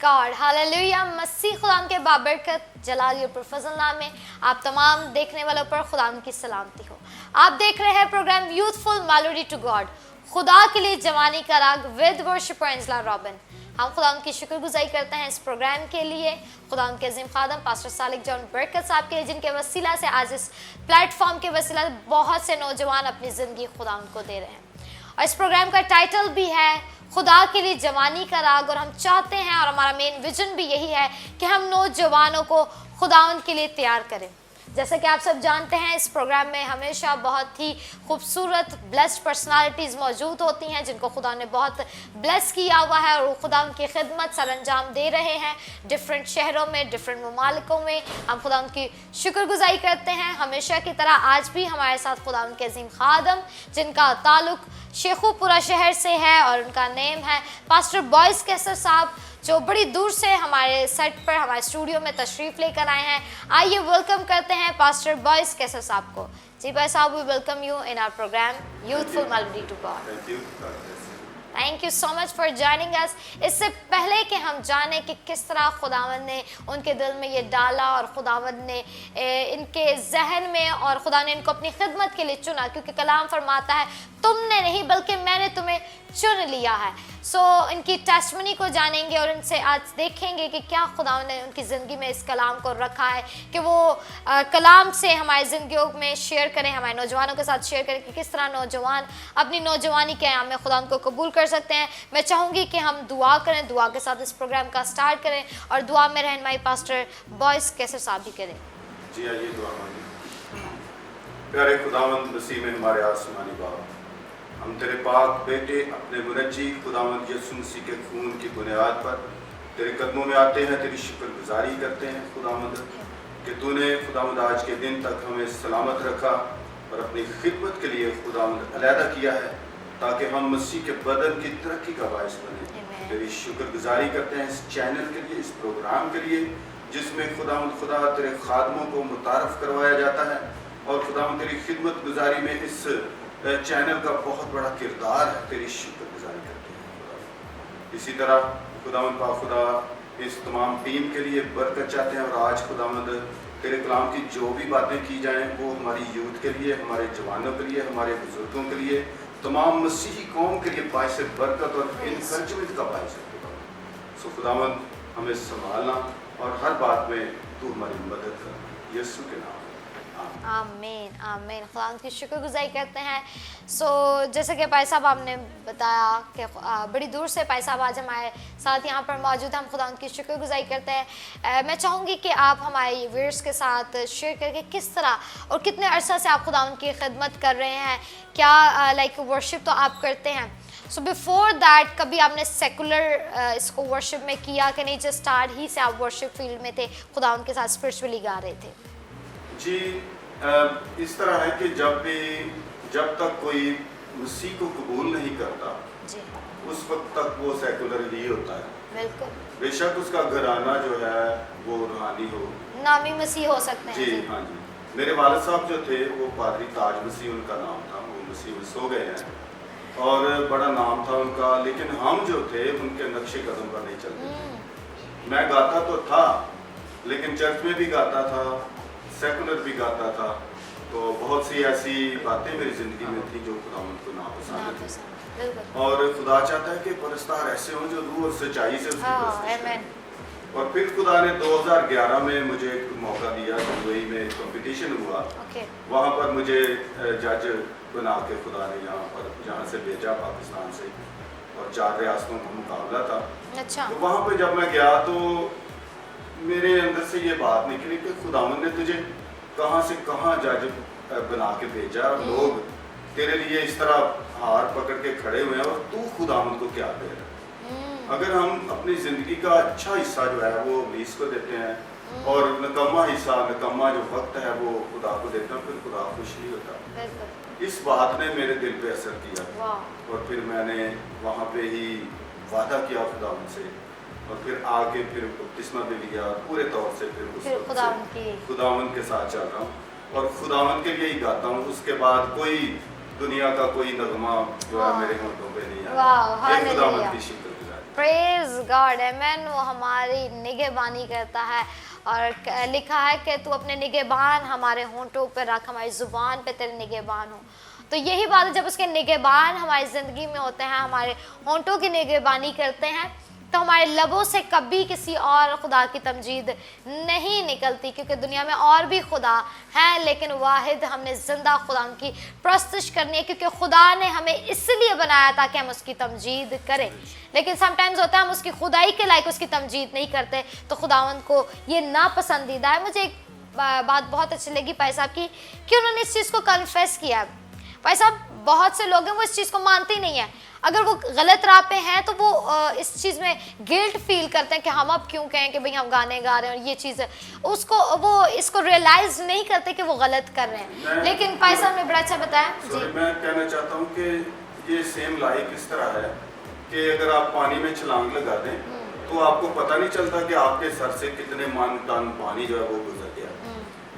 God, hallelujah. मसीह खुदाम के बाबरकत जलाल पर फजल नाम में आप तमाम देखने वालों पर खुदाम की सलामती हो। आप देख रहे हैं programme youthful melody to God, खुदा के लिए जवानी का राग विद वर्शिपर एंजला रॉबिन। हम खुदा की शुक्रगुजारी करते हैं इस प्रोग्राम के लिए, खुदा के अजीम खादम पास्टर सालिक जॉन बरकत साहब के लिए, जिनके वसीला से आज इस प्लेटफॉर्म के वसीला से बहुत से नौजवान अपनी ज़िंदगी खुदा को दे रहे हैं। और इस प्रोग्राम का टाइटल भी है खुदा के लिए जवानी का राग, और हम चाहते हैं और हमारा मेन विजन भी यही है कि हम नौजवानों को खुदावन के लिए तैयार करें। जैसे कि आप सब जानते हैं, इस प्रोग्राम में हमेशा बहुत ही खूबसूरत ब्लेस्ड पर्सनालिटीज़ मौजूद होती हैं जिनको खुदा ने बहुत ब्लेस किया हुआ है और वो खुदा उनकी खिदमत सर अंजाम दे रहे हैं डिफरेंट शहरों में, डिफरेंट ममालिकों में। हम खुदा उनकी शुक्रगुजारी करते हैं। हमेशा की तरह आज भी हमारे साथ खुदा उनके अजीम खादम, जिनका ताल्लुक शेखुपुरा शहर से है और उनका नेम है पास्टर बॉयस कैसर साहब, जो बड़ी दूर से हमारे सेट पर, हमारे स्टूडियो में तशरीफ़ लेकर आए हैं। आइए वेलकम करते हैं पास्टर बॉयस कैसर साहब को। जी भाई साहब, we welcome you in our programme youthful melody to God. Thank you so much for joining us. इससे पहले कि हम जाने कि किस तरह खुदावंद ने उनके दिल में ये डाला और खुदावंद ने इनके जहन में, और खुदा ने इनको अपनी खिदमत के लिए चुना, क्योंकि कलाम फरमाता है तुमने नहीं बल्कि मैंने तुम्हें चुन लिया है। इनकी टेस्टमनी को जानेंगे और इनसे आज देखेंगे कि क्या खुदा ने उनकी ज़िंदगी में इस कलाम को रखा है कि वो कलाम से हमारी ज़िंदगियों में शेयर करें, हमारे नौजवानों के साथ शेयर करें कि किस तरह नौजवान अपनी नौजवानी के आयाम में खुदा को कबूल कर सकते हैं। मैं चाहूँगी कि हम दुआ करें, दुआ के साथ इस प्रोग्राम का स्टार्ट करें और दुआ में रहनुमाई पास्टर बॉयस कैसर साहब भी करें। जी आइए दुआ मांगे। प्यारे खुदावंद मसीह में हमारे आसमानी बाप, हम तेरे पाक बेटे अपने मुनज्जी खुदावंद यीशु मसीह के खून की बुनियाद पर तेरे कदमों में आते हैं, तेरी शुक्रगुजारी करते हैं खुदावंद कि तूने खुदावंद आज के दिन तक हमें सलामत रखा और अपनी खिदमत के लिए खुदावंद अलहदा किया है ताकि हम मसीह के बदन की तरक्की का बायस बने। तेरी शुक्रगुजारी करते हैं इस चैनल के लिए, इस प्रोग्राम के लिए, जिसमें खुदा तेरे खादमों को मुतारफ़ करवाया जाता है और खुदावंद तेरी खिदमत गुजारी में इस चैनल का बहुत बड़ा किरदार है। तेरी शुक्रगुजारी करते हैं खुदा। इसी तरह खुदावंद पाक खुदा इस तमाम टीम के लिए बरकत चाहते हैं और आज खुदावंद तेरे कलाम की जो भी बातें की जाएं वो हमारी यूथ के लिए, हमारे जवानों के लिए, हमारे बुजुर्गों के लिए, तमाम मसीही कौम के लिए बायस बरकत और इनकरेजमेंट का बायस है। खुदावंद हमें संभालना और हर बात में तू हमारी मदद करना, यीशु के नाम। आमीन आमीन। खुदा की शुक्रगुजारी करते हैं। जैसे कि भाई साहब आपने बताया कि बड़ी दूर से भाई साहब आज हमारे साथ यहाँ पर मौजूद, हम खुदा की शुक्रगुजारी करते हैं। मैं चाहूँगी कि आप हमारे व्यूअर्स के साथ शेयर करके किस तरह और कितने अरसा से आप खुदा की खिदमत कर रहे हैं, क्या लाइक वर्शिप तो आप करते हैं, सो बिफोर दैट कभी आपने सेकुलर इसको वर्शिप में किया कि नहीं, जस्ट स्टार्ट ही से आप वर्शिप फील्ड में थे, खुदा उनके साथ स्पिरिचुअली गा रहे थे? जी इस तरह है कि जब तक कोई मसीह को कबूल नहीं करता जी, उस वक्त तक वो सेकुलर ही होता है। बिल्कुल, बेशक उसका घराना जो है वो रूहानी हो, नामी मसीह हो सकते हैं। जी हाँ जी। मेरे वालिद साहब जो थे वो पादरी ताज मसीह उनका नाम था, वो मसीह में सो गए हैं और बड़ा नाम था उनका, लेकिन हम जो थे उनके नक्शे कदम पर नहीं चलते। मैं गाता तो था लेकिन चर्च में भी गाता था, सेकुलर भी गाता था, तो बहुत सी ऐसी बातें मेरी ज़िंदगी में थी जो खुदा को नापसंद थी। और खुदा चाहता है कि परस्तार ऐसे हों जो रूह और सच्चाई से उसकी परस्तिश करें। और फिर खुदा ने 2011 में मुझे एक मौका दिया, दुबई में कंपटीशन हुआ, वहाँ पर मुझे जज बना के खुदा ने यहाँ से भेजा पाकिस्तान से, और 4 रियासतों का मुकाबला था। अच्छा। तो वहाँ पर जब मैं गया तो मेरे अंदर से ये बात निकली कि खुदावंद ने तुझे कहाँ से कहाँ जज बना के भेजा, और लोग तेरे लिए इस तरह हार पकड़ के खड़े हुए हैं और तू खुदावंद को क्या दे रहा है। अगर हम अपनी ज़िंदगी का अच्छा हिस्सा जो है वो इब्लीस को देते हैं और नकम्मा हिस्सा, नकम्मा जो वक्त है वो खुदा को देते हैं, फिर खुदा खुश नहीं होता। इस बात ने मेरे दिल पे असर किया और फिर मैंने वहाँ पे ही वादा किया खुदावंद से, और फिर आके फिर बपतिस्मा भी लिया, पूरे तौर से फिर खुदावंद के साथ चल रहा हूँ और खुदावंद के लिए ही गाता हूँ। उसके बाद कोई दुनिया का कोई नगमा जो है मेरे होंठों पे नहीं आया। खुदावंद की शुक्रगुजारी। प्रेज गॉड, आमेन। वो हमारी निगहबानी करता है और लिखा है कि तू अपने निगहबान हमारे होंठों पर रख, हमारी ज़ुबान पे तेरे निगहबान हो। तो यही बात है, जब उसके निगहबान हमारी ज़िंदगी में होते हैं, हमारे होंठों की निगहबानी करते हैं, तो हमारे लबों से कभी किसी और खुदा की तमजीद नहीं निकलती, क्योंकि दुनिया में और भी खुदा हैं, लेकिन वाहिद हमने ज़िंदा खुदा की प्रस्तुश करनी है, क्योंकि खुदा ने हमें इसलिए बनाया ताकि हम उसकी तमजीद करें। लेकिन समटाइम्स होता है हम उसकी खुदाई के लायक उसकी तमजीद नहीं करते, तो खुदावंद को ये नापसंदीदा है। मुझे एक बात बहुत अच्छी लगी भाई साहब की, कि उन्होंने इस चीज़ को कन्फेस किया। भाई साहब, बहुत से लोग हैं वो इस चीज़ को मानते ही नहीं है। अगर वो गलत राह पे हैं तो वो इस चीज़ में गिल्ट फील करते हैं कि हम अब क्यों कहें कि भाई हम गाने गा रहे हैं और ये चीज़ है, उसको वो इसको रियलाइज नहीं करते कि वो गलत कर रहे हैं। लेकिन भाई साहब ने बड़ा अच्छा बताया जी। मैं कहना चाहता हूँ कि ये सेम लाइक इस तरह है कि अगर आप पानी में छलांग लगा दें तो आपको पता नहीं चलता कि आपके सर से कितने मन टन पानी जो है वो गुजर गया।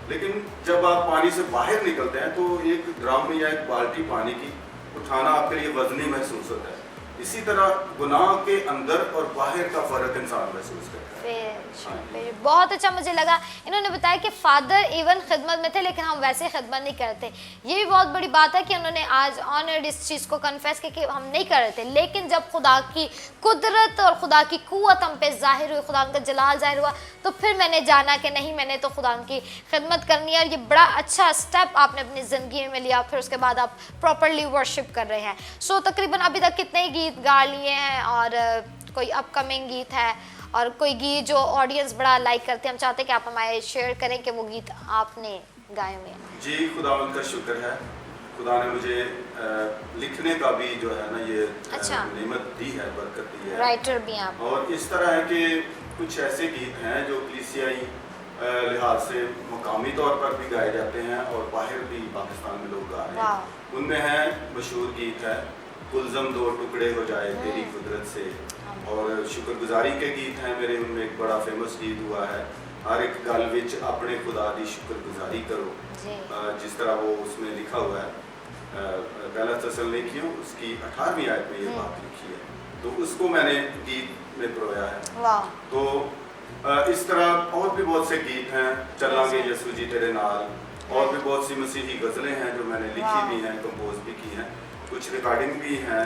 लेकिन जब आप पानी से बाहर निकलते हैं तो एक ड्रम या एक बाल्टी पानी की उठाना आपके लिए वजनी महसूस होता है। इसी तरह गुनाह के अंदर और बाहर का फर्क इंसान महसूस करता है। बहुत अच्छा मुझे लगा। इन्होंने बताया कि फादर इवन खिदमत में थे, लेकिन हम वैसे खिदमत नहीं करते। ये भी बहुत बड़ी बात है कि उन्होंने आज ऑनर्ड इस चीज़ को कन्फेस किया कि हम नहीं कर रहे थे, लेकिन जब खुदा की कुदरत और खुदा की कुव्वत हम पे जाहिर हुई, खुदा का जलाल जाहिर हुआ, तो फिर मैंने जाना कि नहीं, मैंने तो खुदा की खिदमत करनी है। और ये बड़ा अच्छा स्टेप आपने अपनी ज़िंदगी में लिया। फिर उसके बाद आप प्रॉपरली वर्शिप कर रहे हैं। सो तकरीबन अभी तक कितने गीत गा लिए हैं, और कोई अपकमिंग गीत है, और कोई गीत जो ऑडियंस बड़ा लाइक करते हैं, हम चाहते हैं कि आप हमारे शेयर करें कि वो गीत आपने गाए हुए हैं। जी, खुदावंद का शुक्र है, खुदा ने मुझे लिखने का भी जो है ना ये अच्छा नेमत दी है, बरकत दी है। राइटर भी हैं आप। और इस तरह है कि कुछ ऐसे गीत हैं जो कलीसियाई लिहाज से मकामी तौर पर भी गाए जाते हैं और बाहर भी पाकिस्तान में लोग गा रहे हैं। उनमें है मशहूर गीत है कुलज़म दो टुकड़े हो जाए तेरी कुदरत से, और शुक्रगुजारी के गीत हैं मेरे। उनमें एक बड़ा फेमस गीत हुआ है हर एक गल विच अपने खुदा दी शुक्रगुजारी करो, जिस तरह वो उसमें लिखा हुआ है। पहला तसल्लुनीकियों उसकी 18वीं आयत में ये बात लिखी है, तो उसको मैंने गीत में परोया है। तो इस तरह और भी बहुत से गीत हैं, चलांगे यीशु जी तेरे नाल, और भी बहुत सी मसीही गज़लें हैं जो मैंने लिखी भी हैं, कंपोज भी की हैं, कुछ रिकॉर्डिंग भी हैं।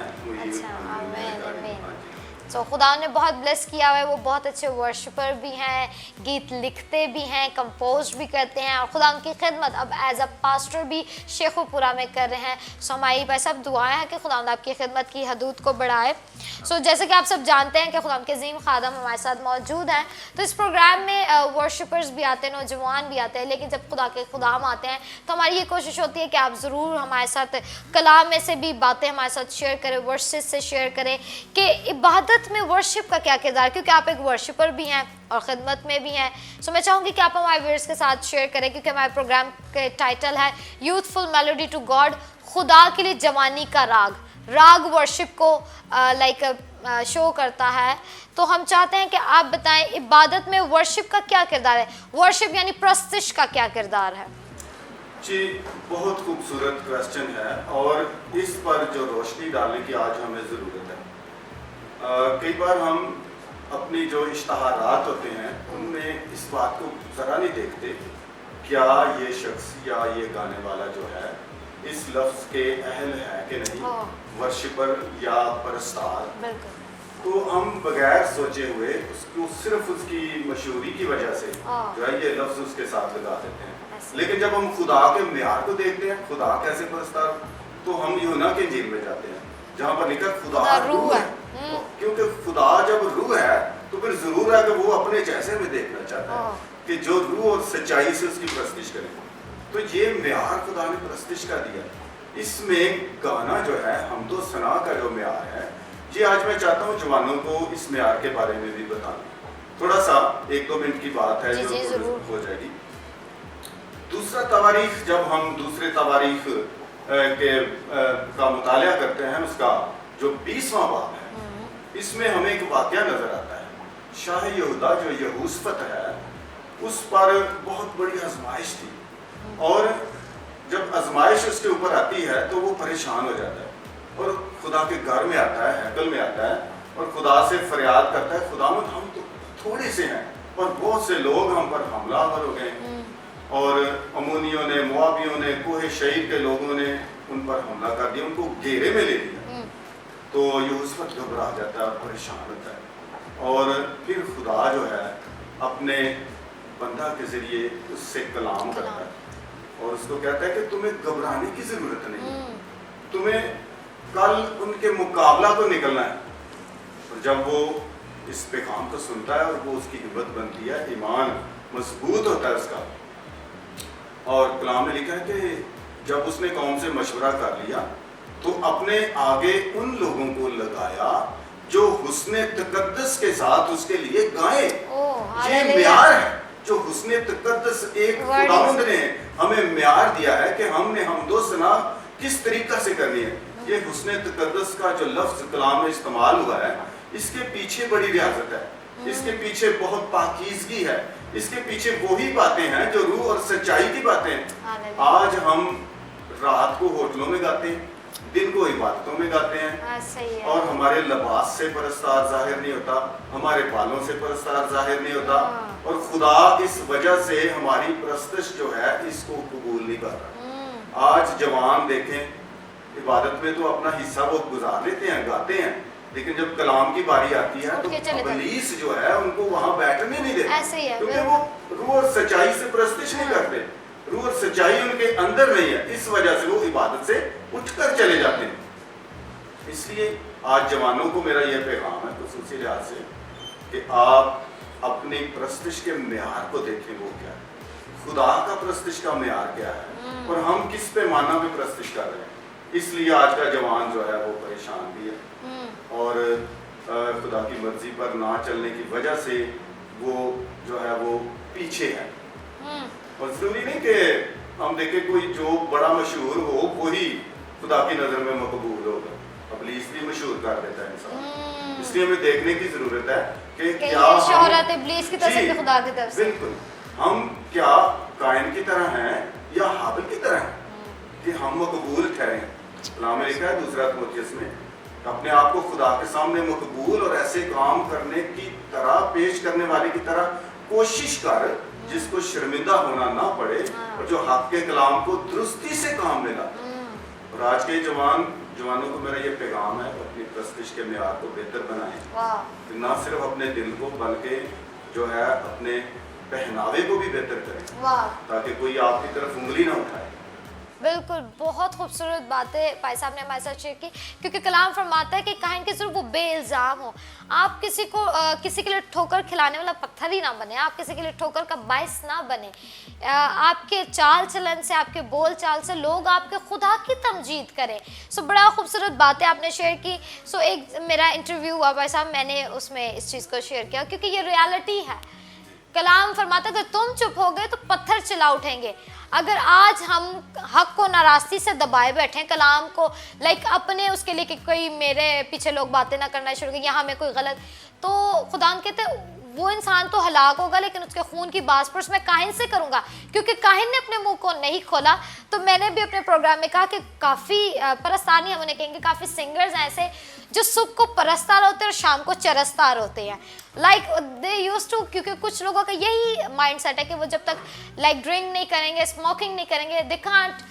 तो खुदा ने बहुत ब्लेस किया हुआ है। वो बहुत अच्छे वर्शिपर भी हैं, गीत लिखते भी हैं, कंपोज भी करते हैं, और खुदा उनकी खिदमत अब एज अ पास्टर भी शेखुपुरा में कर रहे हैं। सो हमारी भाई सब दुआएं हैं कि खुदा आपकी खिदमत की हदूद को बढ़ाए। सो जैसे कि आप सब जानते हैं कि खुदा के अज़ीम खादम हमारे साथ मौजूद हैं, तो इस प्रोग्राम में वर्शिपर्स भी आते हैं, नौजवान भी आते हैं, लेकिन जब खुदा के खुदाम आते हैं तो हमारी ये कोशिश होती है कि आप ज़रूर हमारे साथ कलाम में से भी बातें हमारे साथ शेयर करें, वर्सेस से शेयर करें कि इबादत में वर्शिप का क्या किरदार, क्योंकि आप एक वर्शिपर भी हैं और ख़िदमत में भी हैं। सो मैं चाहूँगी कि आप हमारे व्यूअर्स के साथ शेयर करें, क्योंकि हमारे प्रोग्राम के टाइटल है यूथफुल मेलोडी टू गॉड, खुदा के लिए जवानी का राग वर्शिप को शो करता है। तो हम चाहते हैं कि आप बताएं इबादत में वर्शिप का क्या किरदार है, वर्शिप यानी प्रस्तुश का क्या किरदार है। जी, बहुत खूबसूरत क्वेश्चन है, और इस पर जो रोशनी डालने की आज हमें ज़रूरत है। कई बार हम अपनी जो इश्तहारात होते हैं उनमें इस बात को ज़रा नहीं देखते, क्या ये शख्स या ये गाने वाला जो है इस लफ्ज़ के अहल है कि नहीं, वर्शिपर या परस्तार। तो हम बगैर सोचे हुए उसको सिर्फ उसकी मशहूरी की वजह से जो है ये लफ्ज़ उसके साथ लगा देते हैं। लेकिन जब हम खुदा के म्यार को देखते हैं, खुदा कैसे परस्तार, तो हम यूहन्ना के इंजील में जाते हैं जहाँ पर लिखा खुदा रूह है। क्योंकि खुदा जब रूह है तो फिर जरूर है कि वो अपने जैसे में देखना चाहता है कि जो रूह और सच्चाई से उसकी प्रस्तिश करे। तो ये म्यार खुदा ने प्रस्तिश का दिया। इसमें गाना जो है हम तो सना का जो म्यार है, ये आज मैं चाहता हूँ जवानों को इस म्यार के बारे में भी बताना। थोड़ा सा 1-2 मिनट की बात है जो हो जाएगी। दूसरा तवारीख, जब हम दूसरे तवारीख का मुतालिया करते हैं, उसका जो 20वां बाब है, इसमें हमें एक वाक़या नजर आता है। शाह यहूदा जो यहूसफत है, उस पर बहुत बड़ी आजमाइश थी, और जब आजमाइश उसके ऊपर आती है तो वो परेशान हो जाता है और खुदा के घर में आता है, हैकल में आता है, और खुदा से फरियाद करता है, खुदावंद हम तो थोड़े से हैं और बहुत से लोग हम पर हमलावर हो गए और अमोनियों ने, मोआबियों ने, कोहे शहीर के लोगों ने उन पर हमला कर दिया, उनको घेरे में ले लिया। तो यूसुफ घबरा जाता है और परेशान होता है और फिर खुदा जो है अपने बंदा के जरिए उससे कलाम करता है और उसको कहता है कि तुम्हें घबराने की जरूरत नहीं, तुम्हें कल उनके मुकाबला को निकलना है। और जब वो इस पैगाम को सुनता है और वो उसकी हिम्मत बनती है, ईमान मजबूत होता है उसका। और कलाम ने लिखा है कि जब उसने कौम से मशवरा कर लिया तो अपने आगे उन लोगों को लगाया जो हुस्ने तकद्दुस के साथ उसके लिए गाए। ये म्यार है जो हुस्ने तकद्दुस, एक खुदावंद ने हमें म्यार दिया है कि हमने हमदो सना किस तरीका से करनी है। ये हुस्ने तकद्दुस का जो लफ्ज कलाम में इस्तेमाल हुआ है, इसके पीछे बड़ी रियाजत है, इसके पीछे बहुत पाकीज़गी है, इसके पीछे वही बातें हैं जो रूह और सच्चाई की बातें हैं। आज हम रात को होटलों में गाते हैं, दिन को इबादतों में गाते हैं सही है। और हमारे लिबास से परस्तार जाहिर नहीं होता, हमारे बालों से परस्तार जाहिर नहीं होता और खुदा इस वजह से हमारी परस्तिश जो है इसको कबूल नहीं कर रहा। आज जवान देखें, इबादत में तो अपना हिस्सा वो गुजार लेते हैं, गाते हैं, लेकिन जब कलाम की बारी आती है तो इब्लीस जो है उनको वहां बैठने नहीं देते, क्योंकि वो रूह और सच्चाई से परस्तिश नहीं करते, रूह और सच्चाई उनके अंदर नहीं है, इस वजह से वो इबादत से उठकर चले जाते हैं। इसलिए आज जवानों को मेरा यह पैगाम है खुसूसी लिहाज से कि आप अपनी परस्तिश के म्यार को देखें, वो क्या है, खुदा का परस्तिश का म्यार क्या है और हम किस पैमाना पे परस्तिश कर रहे हैं। इसलिए आज का जवान जो है वो परेशान भी है और खुदा की मर्जी पर ना चलने की वजह से वो जो है वो पीछे है। और जरूरी नहीं कि हम देखें कोई जो बड़ा मशहूर हो वही खुदा की नजर में मकबूल होगा, इब्लीस भी मशहूर कर देता है इंसान। इसलिए हमें देखने की जरूरत है कि क्या शोहरत इब्लीस की तरफ से खुदा की तरफ से, बिल्कुल हम क्या कायन की तरह हैं या हाबिल की तरह हैं कि हम मकबूल ठहरे। कलाम में लिखा है दूसरा तिमोथियुस में, अपने आप को खुदा के सामने मकबूल और ऐसे काम करने की तरह, पेश करने वाले की तरह कोशिश कर जिसको शर्मिंदा होना ना पड़े और जो हक के कलाम को दुरुस्ती से काम में ला। और आज के जवानों को मेरा ये पैगाम है, अपनी परस्तिश के म्यार को बेहतर बनाएं, ना सिर्फ अपने दिल को बल्कि जो है अपने पहनावे को भी बेहतर करें ताकि कोई आपकी तरफ उंगली ना उठाए। बिल्कुल, बहुत खूबसूरत बातें भाई साहब ने हमारे साथ शेयर की, क्योंकि कलाम फरमाता है कि काहिन के सिर्फ वो बेइल्ज़ाम हो। आप किसी के लिए ठोकर खिलाने वाला पत्थर ही ना बने, आप किसी के लिए ठोकर का बायस ना बने। आपके चाल चलन से, आपके बोल चाल से लोग आपके खुदा की तमजीद करें। सो बड़ा खूबसूरत बातें आपने शेयर की। सो एक मेरा इंटरव्यू हुआ भाई साहब, मैंने उसमें इस चीज़ को शेयर किया क्योंकि ये रियलिटी है। कलाम फरमाता अगर तुम चुप हो गए तो पत्थर चिल्ला उठेंगे। अगर आज हम हक को नाराज़गी से दबाए बैठे कलाम को अपने उसके लिए कि कोई मेरे पीछे लोग बातें ना करना शुरू करें, यहाँ में कोई गलत, तो खुदा कहते हैं वो इंसान तो हलाक होगा लेकिन उसके खून की बासपुरस मैं काहिन से करूँगा, क्योंकि काहिन ने अपने मुंह को नहीं खोला। तो मैंने भी अपने प्रोग्राम में कहा कि काफ़ी परस्तानी हम उन्हें कहेंगे, काफ़ी सिंगर्स हैं ऐसे जो सुबह को परस्तार होते हैं और शाम को चरस्तार होते हैं। दे यूज्ड टू, क्योंकि कुछ लोगों का यही माइंड सेट है कि वो जब तक ड्रिंक नहीं करेंगे, स्मोकिंग नहीं करेंगे, they can't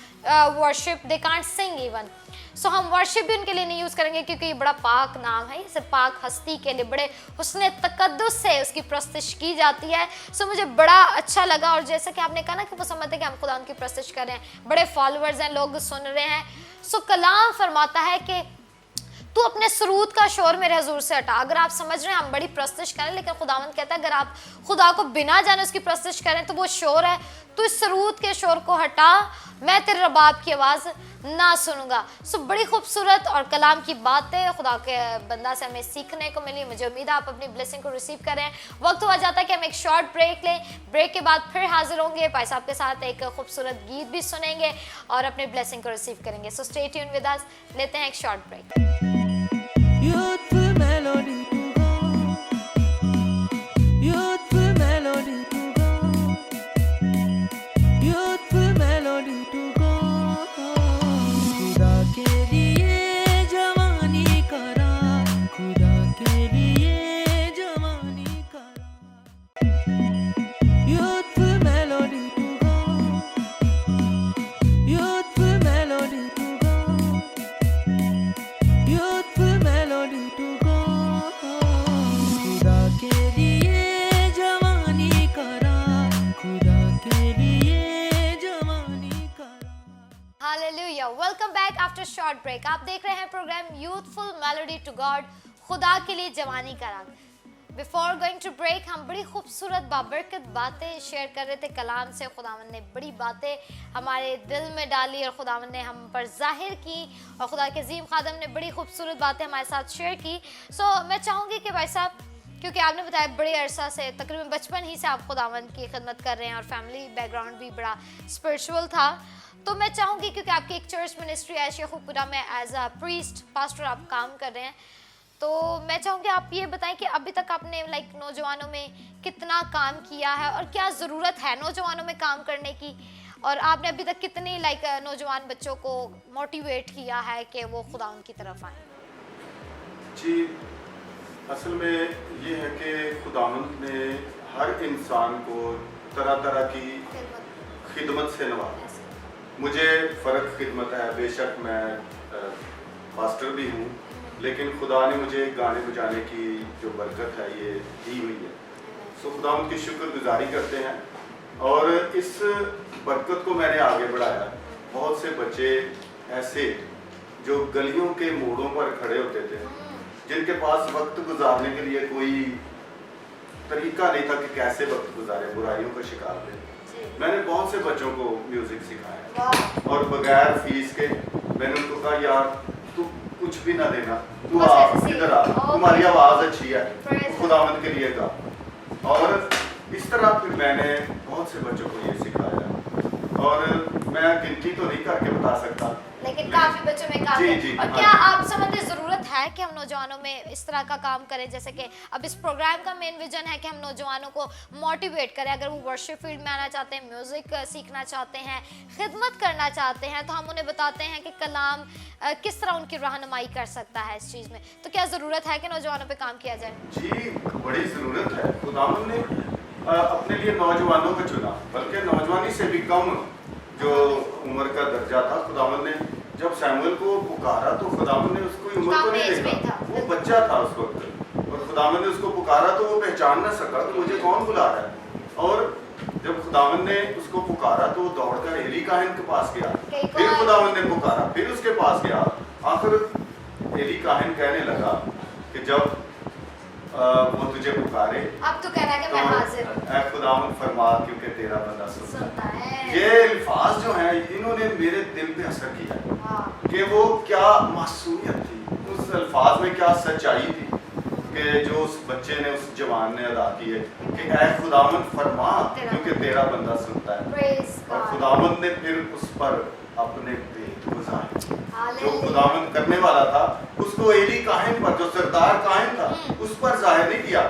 worship, they can't sing even. So हम वर्शिप भी उनके लिए नहीं यूज़ करेंगे क्योंकि ये बड़ा पाक नाम है, इसे पाक हस्ती के लिए बड़े हुस्ने तकद्दुस से उसकी प्रस्तिश की जाती है। सो मुझे बड़ा अच्छा लगा। और जैसा कि आपने कहा ना कि वो समझते हैं कि हम खुदा उनकी प्रस्तिश कर रहे हैं, बड़े फॉलोअर्स हैं, लोग सुन रहे हैं। सो कलाम फरमाता है कि तू अपने सरूद का शोर मेरे हजूर से हटा। अगर आप समझ रहे हैं हम बड़ी प्रस्तिश करें, लेकिन खुदावंद कहता है अगर आप खुदा को बिना जाने उसकी प्रस्तिश करें तो वो शोर है, तो इस सरूद के शोर को हटा, मैं तेरे रबाब की आवाज़ ना सुनूंगा। सो बड़ी खूबसूरत और कलाम की बातें खुदा के बंदा से हमें सीखने को मिली। मुझे उम्मीद है आप अपनी ब्लेसिंग को रिसीव करें। वक्त हुआ जाता है कि हम एक शॉर्ट ब्रेक लें, ब्रेक के बाद फिर हाजिर होंगे, भाई साहब के साथ एक खूबसूरत गीत भी सुनेंगे और अपनी ब्लेसिंग को रिसीव करेंगे। So stay tune with us, लेते हैं एक short break. Youthful melody to go, youthful melody to go, youthful melody to go. खुदा के लिए जवानी का राह, खुदा के शॉर्ट ब्रेक। आप देख रहे हैं programme youthful melody to God, खुदा के लिए जवानी का रंग। बिफोर गोइंग टू ब्रेक हम बड़ी खूबसूरत बाबरकत बातें शेयर कर रहे थे कलाम से। खुदावंद ने बड़ी बातें हमारे दिल में डाली और खुदावंद ने हम पर जाहिर की और खुदा के अजीम खादम ने बड़ी खूबसूरत बातें हमारे साथ शेयर की। सो मैं चाहूँगी कि भाई साहब, क्योंकि आपने बताया बड़े अरसा से, तकरीबन बचपन ही से आप खुदावंद की खिदमत कर रहे हैं और फैमिली बैकग्राउंड भी बड़ा स्पिरिचुअल था, तो मैं चाहूँगी क्योंकि आपकी एक चर्च मिनिस्ट्री है शेखुपुरा में, एज अ प्रीस्ट पास्टर आप काम कर रहे हैं, तो मैं चाहूँगी आप ये बताएं कि अभी तक आपने नौजवानों में कितना काम किया है और क्या ज़रूरत है नौजवानों में काम करने की, और आपने अभी तक कितने नौजवान बच्चों को मोटिवेट किया है कि वो खुदा उनकी तरफ आए। जी, असल में ये है कि खुदावंद ने हर इंसान को तरह तरह की खिदमत से नवाजा। मुझे फ़र्क खिदमत है, बेशक मैं पास्टर भी हूँ, लेकिन खुदा ने मुझे गाने बजाने की जो बरकत है ये दी हुई है। सो खुदा उनकी शुक्रगुजारी करते हैं और इस बरकत को मैंने आगे बढ़ाया। बहुत से बच्चे ऐसे जो गलियों के मोड़ों पर खड़े होते थे, जिनके पास वक्त गुजारने के लिए कोई तरीका नहीं था कि कैसे वक्त गुजारे, बुराइयों का शिकार थे, मैंने बहुत से बच्चों को म्यूज़िक सिखाया और बगैर फीस के मैंने उनको कहा, यार तू कुछ भी ना देना, तू आ इधर आ, तुम्हारी आवाज़ अच्छी है, खुदावंद के लिए गा। और इस तरह फिर मैंने बहुत से बच्चों को ये सिखाया और मैं गिनती तो नहीं करके बता सकता, लेकिन काफी बच्चों में काम है। और क्या आप समझते ज़रूरत है कि हम नौजवानों में इस तरह का काम करें, जैसे कि अब इस प्रोग्राम का मेन विजन है कि हम नौजवानों को मोटिवेट करें, अगर वो वर्शिप फील्ड में आना चाहते हैं, म्यूज़िक सीखना चाहते हैं, खिदमत करना चाहते हैं, तो हम उन्हें बताते हैं कि कलाम किस तरह उनकी रहनुमाई कर सकता है इस चीज़ में। तो क्या ज़रूरत है कि नौजवानों पर काम किया जाए? जी, बड़ी ज़रूरत है। खुदावंद ने अपने लिए नौजवानों को चुना, बल्कि नौजवानी से भी कम जो उम्र का दर्जा था। खुदावंद ने जब सैमुअल को पुकारा तो खुदावंद ने उसको उम्र को नहीं देखा, वो बच्चा था उस वक्त, और खुदावंद ने उसको पुकारा तो वो पहचान ना सका कि मुझे कौन बुला रहा है। और जब खुदावंद ने उसको पुकारा तो वो दौड़कर एली काहिन के पास गया, फिर खुदावंद ने पुकारा, फिर उसके पास गया। आखिर एली काहिन कहने लगा कि जब वो तुझे पुकारे, अब तो कह रहा है कि मैं हाजिर हूं, ऐ खुदावंद फरमा क्योंकि तेरा बंदा सुनता है। ये अल्फाज जो हैं इन्होंने मेरे दिल पे असर किया कि वो क्या मासूमियत थी, उस अल्फाज में क्या सच्चाई थी कि जो उस बच्चे ने, उस जवान ने अदा की है कि ऐ खुदावंद फरमा क्योंकि तेरा बंदा सुनता है। और खुदावंद ने फिर उस पर अपने पेट गुजारे। जो खुदावंद करने वाला था उसको एली काहिन पर, जो सरदार काहिन था, उस पर जाहिर नहीं किया,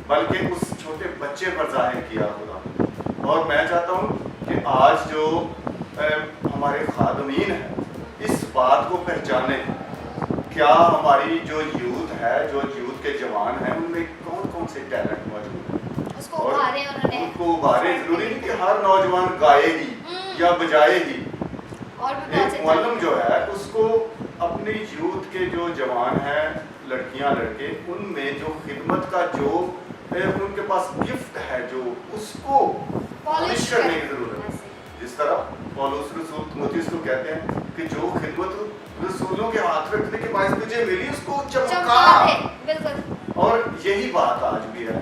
बल्कि उस छोटे बच्चे पर जाहिर किया खुदावंद। और मैं चाहता हूँ कि आज जो हमारे खादमीन हैं इस बात को पहचाने, क्या हमारी जो यूथ है, जो यूथ के जवान हैं, उनमें कौन कौन से टैलेंट मौजूद है, उसको उभारें उनको उभारें। जरूरी नहीं कि हर नौजवान गाए ही या बजाए ही। एक मुअल्लिम जो है उसको अपनी यूथ के जो जवान हैं, लड़कियां लड़के, उनमें जो खिदमत का जो उनके पास गिफ्ट है, जो उसको पॉलिश करने की जरूरत है। जिस तरह पौलुस रसूल तीमुथियुस को कहते हैं कि जो खिदमत रसूलों के हाथ रखने के बाद तुझे मिली उसको चमका। बिल्कुल। और यही बात आज भी है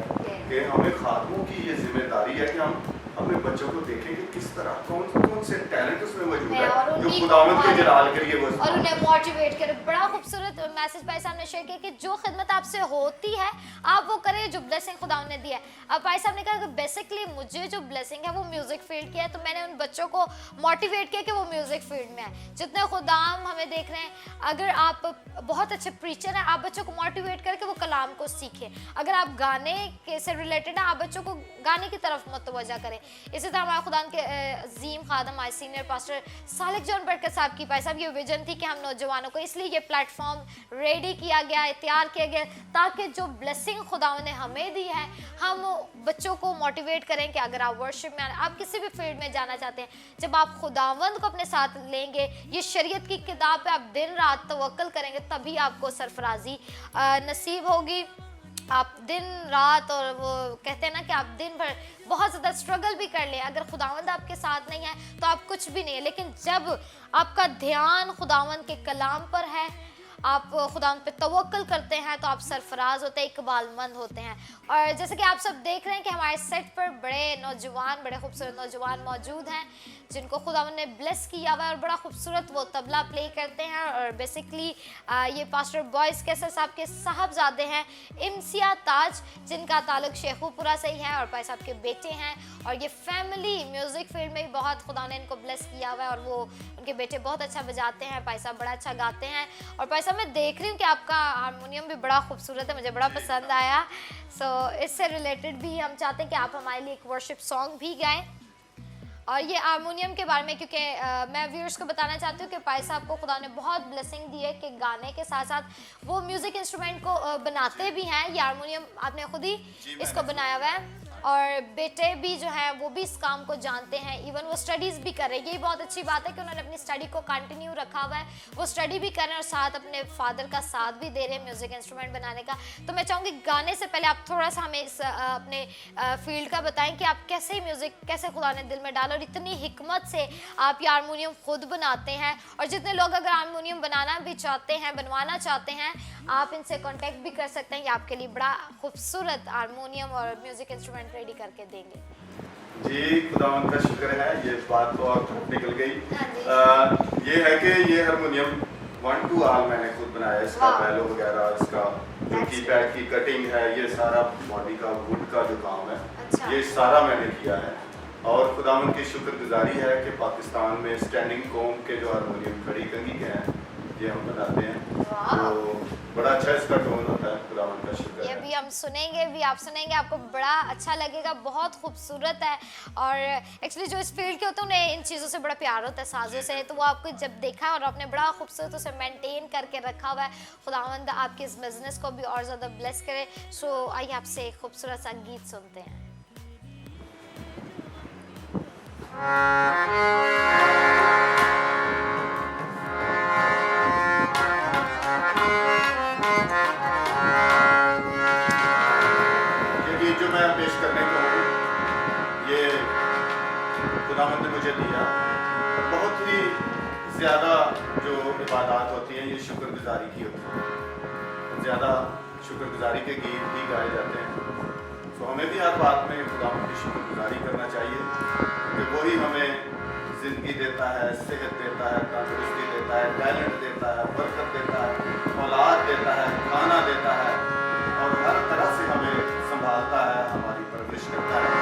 कि हमें खादमों की ये जिम्मेदारी है कि हम अपने बच्चों को देखें कि किस तरह कौन से टैलेंट उसमें मौजूद है जो खुदावंद के जलाल के लिए वो, और उन्हें मोटिवेट करें। बड़ा खूबसूरत मैसेज भाई साहब ने शेयर किया कि जो खिदमत आपसे होती है आप वो करें जो ब्लेसिंग खुदावंद ने दिया है। अब भाई साहब ने कहा कि बेसिकली मुझे जो ब्लेसिंग है वो म्यूजिक फील्ड की है, तो मैंने उन बच्चों को मोटिवेट किया कि वो म्यूजिक फील्ड में है। जितने खुदाम हमें देख रहे हैं, अगर आप बहुत अच्छे प्रीचर हैं, आप बच्चों को मोटिवेट करके वो कलाम को सीखें। अगर आप गाने के से रिलेटेड हैं, आप बच्चों को गाने की तरफ मुतवज्जा करें। इसी तरह हमारे खुदा के अजीम खादम, हमारे सीनियर पास्टर सालिक जॉन बरकत साहब की भाई साहब ये विजन थी कि हम नौजवानों को, इसलिए ये प्लेटफॉर्म रेडी किया गया है, तैयार किया गया, ताकि जो ब्लेसिंग खुदावंद ने हमें दी है हम बच्चों को मोटिवेट करें कि अगर आप वर्शिप में, आप किसी भी फील्ड में जाना चाहते हैं, जब आप खुदावंद को अपने साथ लेंगे, ये शरीयत की किताब पे आप दिन रात तवक्कल करेंगे, तभी आपको सरफराजी नसीब होगी। आप दिन रात, और वो कहते हैं ना कि आप दिन भर बहुत ज़्यादा स्ट्रगल भी कर लें, अगर खुदावंद आपके साथ नहीं है तो आप कुछ भी नहीं है। लेकिन जब आपका ध्यान खुदावंद के कलाम पर है, आप खुदावंद पे तवक्कल करते हैं, तो आप सरफराज होते हैं, इकबालमंद होते हैं। और जैसे कि आप सब देख रहे हैं कि हमारे सेट पर बड़े नौजवान, बड़े खूबसूरत नौजवान मौजूद हैं जिनको खुदावंद ने ब्लेस किया हुआ है, और बड़ा खूबसूरत वो तबला प्ले करते हैं। और बेसिकली ये पास्टर बॉयज़ कैसर साहब के साहबजादे हैं इम्सिया ताज, जिनका ताल्लुक शेखुपुरा से ही है, और भाई साहब के बेटे हैं। और ये फैमिली म्यूज़िक फील्ड में भी बहुत खुदा ने इनको ब्लेस किया हुआ है, और वो उनके बेटे बहुत अच्छा बजाते हैं, भाई साहब बड़ा अच्छा गाते हैं। और भाई साहब मैं देख रही हूँ कि आपका हारमोनियम भी बड़ा खूबसूरत है, मुझे बड़ा पसंद आया। सो इससे रिलेटेड भी हम चाहते हैं कि आप हमारे लिए एक वर्शिप सॉन्ग भी गाएं। और ये हारमोनियम के बारे में, क्योंकि मैं व्यूअर्स को बताना चाहती हूँ कि पाई साहब को खुदा ने बहुत ब्लेसिंग दी है कि गाने के साथ साथ वो म्यूज़िक इंस्ट्रूमेंट को बनाते भी हैं। ये हारमोनियम आपने खुद ही इसको बनाया हुआ है, और बेटे भी जो है वो भी इस काम को जानते हैं, इवन वो स्टडीज़ भी कर रहे हैं। यही बहुत अच्छी बात है कि उन्होंने अपनी स्टडी को कंटिन्यू रखा हुआ है, वो स्टडी भी कर रहे हैं और साथ अपने फादर का साथ भी दे रहे हैं म्यूज़िक इंस्ट्रूमेंट बनाने का। तो मैं चाहूँगी गाने से पहले आप थोड़ा सा हमें इस अपने फील्ड का बताएं कि आप कैसे म्यूज़िक, कैसे खुदा ने दिल में डाला, और इतनी हिकमत से आप ये हारमोनियम खुद बनाते हैं। और जितने लोग अगर हारमोनियम बनाना भी चाहते हैं, बनवाना चाहते हैं, आप इनसे कॉन्टेक्ट भी कर सकते हैं। ये आपके लिए बड़ा खूबसूरत हारमोनियम और म्यूज़िक इंस्ट्रूमेंट रेडी करके देंगे। जी, खुदावंद का शुक्र है, ये बात तो और निकल गई। ये है कि ये हारमोनियम 1 to all मैंने खुद बनाया, इसका बैलो वगैरह, इसका जो कीपैड की कटिंग है, ये सारा बॉडी का वुड का जो काम है, ये सारा मैंने किया है। और खुदावंद की शुक्रगुजारी है कि पाकिस्तान में स्टैंडिंग कॉम के जो हारमोनियम खड़ी कंगी के हैं, ये हम बनाते हैं, तो बड़ा अच्छा इसका टोन होता है। खुदावंद का शुक्र ये है। भी हम सुनेंगे, भी आप सुनेंगे, आपको बड़ा अच्छा लगेगा, बहुत खूबसूरत है। और एक्चुअली जो इस फील्ड के होते हैं उन्हें इन चीज़ों से बड़ा प्यार होता है, साजों से, तो वो आपको जब देखा है और आपने बड़ा खूबसूरत उसे मेंटेन करके रखा हुआ है। खुदावंद आपके इस बिजनेस को भी और ज़्यादा ब्लेस करे। सो आइए आपसे एक खूबसूरत सा गीत सुनते हैं। जो मैं पेश करने को हूँ, ये खुदावंद ने मुझे दिया। बहुत ही ज़्यादा जो इबादत होती हैं, ये शुक्रगुजारी की होती है, ज़्यादा शुक्रगुजारी के गीत ही गाए जाते हैं। तो हमें भी हर बात में खुदावंद की शुक्रगुजारी करना चाहिए, कि वही हमें ज़िंदगी देता है, सेहत देता है, तंदुरुस्ती देता है, टैलेंट देता है, बरकत देता है, औलाद देता है, खाना देता है, और हर तरह से हमें संभालता है, हमारी परवरिश करता है।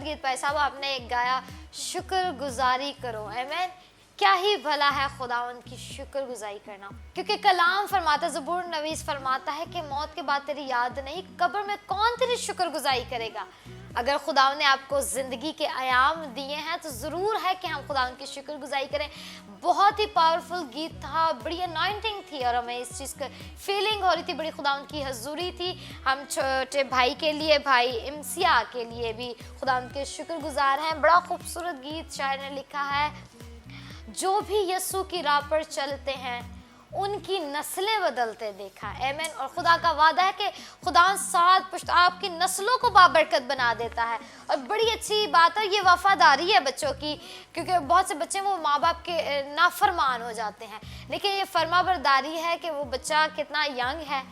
गीत भाई साहब आपने गाया, शुक्रगुजारी करो। आमीन। क्या ही भला है खुदावंद की शुक्रगुजारी करना, क्योंकि कलाम फरमाता, ज़बूर नवीस फरमाता है कि मौत के बाद तेरी याद नहीं, कब्र में कौन तेरी शुक्रगुजारी करेगा। अगर खुदावंद ने आपको ज़िंदगी के आयाम दिए हैं तो ज़रूर है कि हम खुदावंद की शुक्रगुजारी करें। बहुत ही पावरफुल गीत था, बड़ी अनॉइंटिंग थी और हमें इस चीज़ का फीलिंग हो रही थी, बड़ी खुदावंद की हजूरी थी। हम छोटे भाई के लिए, भाई इम्सिया के लिए भी खुदावंद के शुक्रगुजार हैं। बड़ा खूबसूरत गीत शायर ने लिखा है, जो भी यीशु की राह पर चलते हैं उनकी नस्लें बदलते देखा। आमीन। और खुदा का वादा है कि खुदा सात पुश्त आपकी नस्लों को बाबरकत बना देता है। और बड़ी अच्छी बात है, ये वफादारी है बच्चों की, क्योंकि बहुत से बच्चे वो माँ बाप के नाफरमान हो जाते हैं, लेकिन ये फरमाबरदारी है कि वो बच्चा कितना यंग है,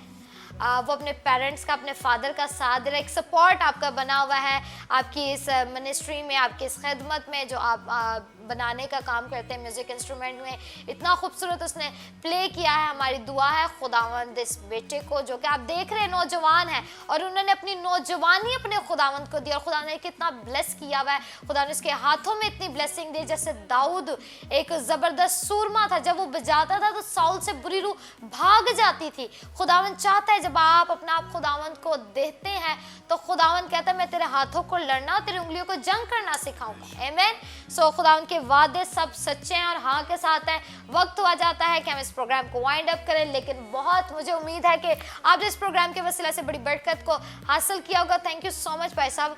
वो अपने पेरेंट्स का, अपने फादर का साथ दे रहा है, एक सपोर्ट आपका बना हुआ है आपकी इस मिनिस्ट्री में, आपकी इस खिदमत में जो आप बनाने का काम करते हैं म्यूज़िक इंस्ट्रूमेंट में। इतना खूबसूरत उसने प्ले किया है। हमारी दुआ है खुदावंद इस बेटे को, जो कि आप देख रहे हैं नौजवान है और उन्होंने अपनी नौजवानी अपने खुदावंद को दी और खुदा ने कितना ब्लेस किया हुआ है। खुदा ने उसके हाथों में इतनी ब्लेसिंग दी, जैसे दाऊद एक ज़बरदस्त सूरमा था, जब वो बजाता था तो साउल से बुरी रूह भाग जाती थी। खुदावंद चाहता है जब आप अपना आप खुदावंद को देते हैं तो खुदावंद कहता है मैं तेरे हाथों को लड़ना, तेरी उंगलियों को जंग करना सिखाऊंगा। आमीन। सो खुदावंद के वादे सब सच्चे हैं और हाँ के साथ है। वक्त हुआ जाता है कि हम इस प्रोग्राम को वाइंड अप करें, लेकिन बहुत मुझे उम्मीद है कि आपने इस प्रोग्राम के वसीला से बड़ी बरकत को हासिल किया होगा। थैंक यू सो मच भाई साहब,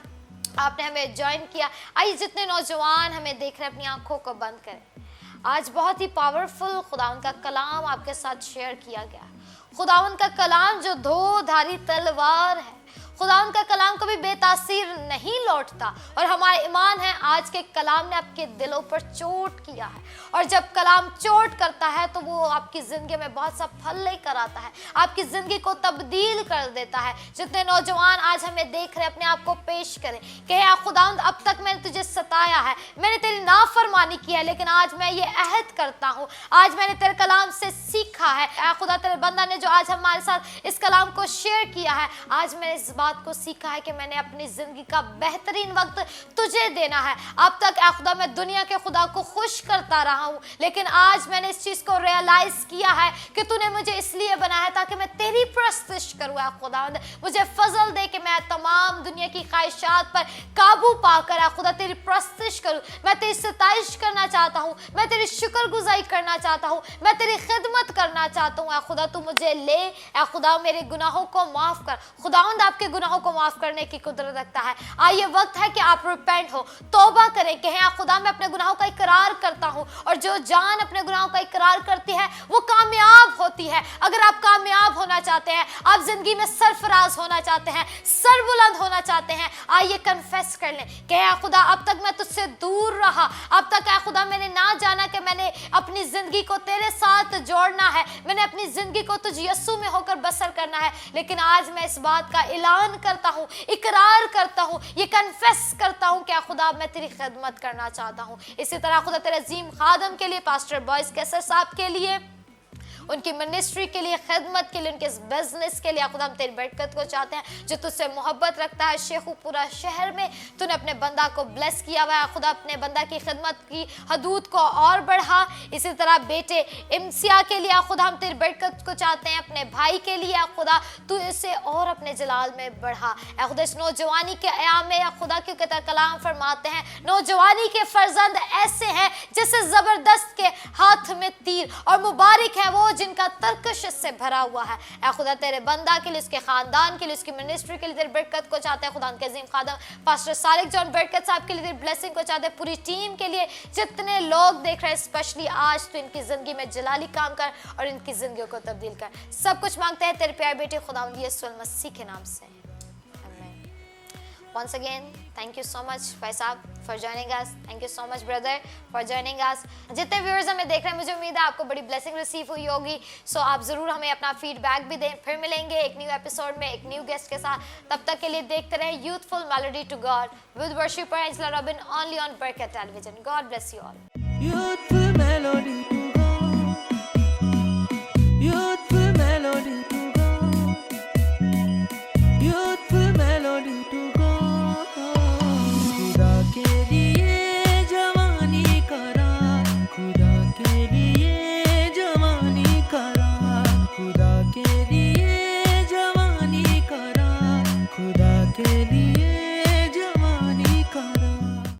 आपने हमें ज्वाइन किया। आइए जितने नौजवान हमें देख रहे हैं अपनी आंखों को बंद करें। आज बहुत ही पावरफुल खुदावंद का कलाम आपके साथ शेयर किया गया। खुदावंद का कलाम जो दो धारी तलवार है, खुदावंद का कलाम कभी बेतासीर नहीं लौटता और हमारा ईमान है आज के कलाम ने आपके दिलों पर चोट किया है। और जब कलाम चोट करता है तो वो आपकी ज़िंदगी में बहुत सा फल लेकर आता है, आपकी ज़िंदगी को तब्दील कर देता है। जितने नौजवान आज हमें देख रहे हैं अपने आप को पेश करें कि या खुदावंद अब तक मैंने तुझे सताया है, मैंने तेरी नाफरमानी की है, लेकिन आज मैं ये अहद करता हूँ, आज मैंने तेरे कलाम से सीखा है। या खुदा तेरे बंदा ने जो आज हमारे साथ इस कलाम को शेयर किया है, आज मैंने इस बात को सीखा है कि मैंने अपनी जिंदगी का बेहतरीन वक्त तुझे देना है। अब तक ए खुदा मैं दुनिया के खुदा को खुश करता रहा हूँ, लेकिन आज मैंने इस चीज को रियलाइज किया है कि तूने मुझे इसलिए बनाया ताकि मैं तेरी प्रस्तिश करूँ। ए खुदावंद मुझे फजल दे कि मैं तमाम दुनिया की ख्वाहिशात पर काबू पाकर ए खुदा तेरी प्रस्तिश करूँ। मैं तेरी सताइश करना चाहता हूँ, मैं तेरी शुक्रगुजारी करना चाहता हूँ, मैं तेरी खिदमत करना चाहता हूँ। ए खुदा तू मुझे ले, ए खुदा मेरे गुनाहों को माफ कर। खुदावंद आपके गुनाहों को माफ करने की कुदरत रखता है। आइए वक्त है कि आप रिपेंट हो, तौबा करें कि हाँ खुदा मैं अपने गुनाहों का इकरार करता हूँ। और जो जान अपने गुनाहों का इकरार करती है वो कामयाब होती है। अगर आप कामयाब होना चाहते हैं, आप जिंदगी में सरफराज होना चाहते हैं, सरबुलंद होना चाहते हैं, आइए कन्फेस कर लें कि हाँ खुदा अब तक मैं तुझसे दूर रहा, अब तक है खुदा मैंने ना जाना कि मैंने अपनी जिंदगी को तेरे साथ जोड़ना है, मैंने अपनी जिंदगी को तुझ यीशु में होकर बसर करना है। लेकिन आज मैं इस बात का ऐलान करता हूँ, इकरार करता हूँ, ये कन्फेस करता हूँ कि खुदा मैं तेरी खिदमत करना चाहता हूँ। इसी तरह खुदा तेरे अजीम खादम के लिए, पास्टर बॉयज कैसर साहब के लिए, उनकी मिनिस्ट्री के लिए, खिदमत के लिए, उनके बिजनेस के लिए खुदा हम तेरी बरकत को चाहते हैं। जो तुझसे मोहब्बत रखता है शेखुपुरा शहर में, तूने अपने बंदा को ब्लेस किया हुआ है। खुदा अपने बंदा की खिदमत की हदूद को और बढ़ा। इसी तरह बेटे इम्सिया के लिए खुदा हम तेरी बरकत को चाहते हैं। अपने भाई के लिए खुदा तू इसे और अपने जलाल में बढ़ा। खुदा इस नौजवानी के आयाम में खुदा क्योंकि तेरा कलाम फरमाते हैं नौजवानी के फर्जंद ऐसे हैं जैसे जबरदस्त के हाथ में तीर, और मुबारक है वो जिनका तरकश से भरा हुआ है। ऐ खुदा तेरे बंदा के लिए, उसके खानदान के लिए, उसकी मिनिस्ट्री के लिए तेरी बरकत को चाहते हैं। खुदा के अजीम खादम पास्टर सालिक जॉन बरकत साहब के लिए तेरी ब्लेसिंग को चाहते हैं। पूरी टीम के लिए, जितने लोग देख रहे हैं स्पेशली आज, तो इनकी जिंदगी में जलाली काम कर और इनकी जिंदगी को तब्दील कर। सब कुछ मांगते हैं तेरे प्यारे बेटे खुदावंद यीशु मसीह के नाम से। Once again, thank you so much भाई साहब for joining us. Thank you so much brother for joining us. जितने व्यूअर्स हमें देख रहे हैं, मुझे उम्मीद है आपको बड़ी ब्लेसिंग रिसीव हुई होगी। सो आप ज़रूर हमें अपना फीडबैक भी दें। फिर मिलेंगे एक न्यू एपिसोड में एक न्यू गेस्ट के साथ। तब तक के लिए देखते रहें youthful melody to God with worshipper Angela Robin only on Barkat television. God bless you all. Youthful melody to